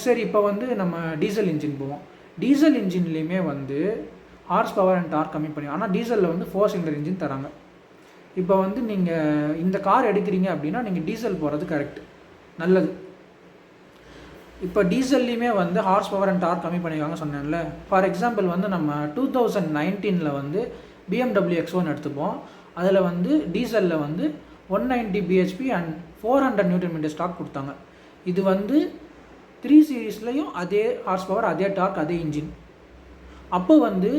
சரி, இப்போ வந்து நம்ம டீசல் இன்ஜின் போவோம். டீசல் இன்ஜின்லேயுமே வந்து ஹார்ஸ் பவர் அண்ட் டார்க் கம்மி பண்ணி, ஆனால் டீசலில் வந்து 4 சிலிண்டர் இன்ஜின் தராங்க. இப்போ வந்து நீங்கள் இந்த கார் எடுக்கிறீங்க அப்படின்னா நீங்கள் டீசல் போகிறது கரெக்ட், நல்லது. இப்போ டீசல்லையுமே வந்து ஹார்ஸ் பவர் அண்ட் டார்க் கம்மி பண்ணியிருக்காங்க சொன்னேன்ல. ஃபார் எக்ஸாம்பிள் வந்து நம்ம 2019 வந்து BMW X1 எடுத்துப்போம். அதில் வந்து டீசலில் வந்து 190 bhp அண்ட் 400 Nm ஸ்டாக் கொடுத்தாங்க. இது வந்து 3 சீரீஸ்லையும் அதே ஹார்ஸ் பவர், அதே டார்க், அதே இன்ஜின். அப்போ வந்து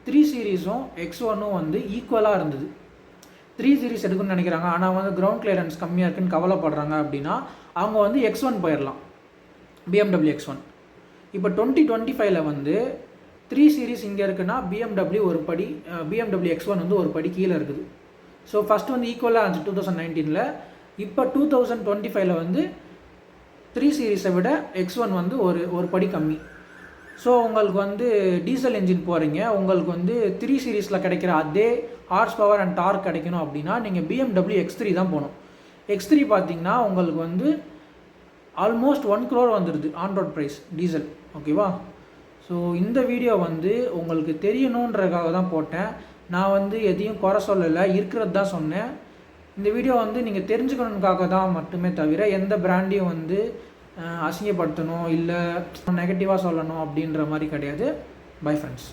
3 சீரீஸும் X1ம் வந்து ஈக்குவலாக இருந்தது. 3 சீரீஸ் எடுக்கணும்னு நினைக்கிறாங்க, ஆனால் வந்து கிரவுண்ட் கிளியரன்ஸ் கம்மியாக இருக்குன்னு கவலைப்படுறாங்க அப்படின்னா அவங்க வந்து X1 போயிடலாம், BMW X1. இப்போ 2025 வந்து 3 சீரீஸ் இங்கே இருக்குன்னா BMW X1 வந்து ஒரு படி கீழே இருக்குது. ஸோ ஃபஸ்ட்டு வந்து ஈக்குவலாக இருந்துச்சு 2019. இப்போ 2025 வந்து 3 சீரீஸை விட X1 வந்து ஒரு படி கம்மி. ஸோ உங்களுக்கு வந்து டீசல் என்ஜின் போகிறீங்க, உங்களுக்கு வந்து 3 சீரீஸில் கிடைக்கிற அதே ஹார்ஸ் பவர் அண்ட் டார்க் கிடைக்கணும் அப்படின்னா நீங்கள் BMW X3 தான் போகணும். X3 பார்த்தீங்கன்னா உங்களுக்கு வந்து ஆல்மோஸ்ட் 1 crore வந்துடுது ஆன் ரோட் ப்ரைஸ் டீசல். ஓகேவா? ஸோ இந்த வீடியோ வந்து உங்களுக்கு தெரியணுன்றதுக்காக தான் போட்டேன். நான் வந்து எதையும் குறை சொல்லலை, இருக்கிறது தான் சொன்னேன். இந்த வீடியோ வந்து நீங்கள் தெரிஞ்சுக்கணுக்காக தான் மட்டுமே தவிர எந்த பிராண்டையும் வந்து அசிங்கப்படுத்தணும் இல்லை நெகட்டிவாக சொல்லணும் அப்படின்ற மாதிரி கிடையாது. Bye friends.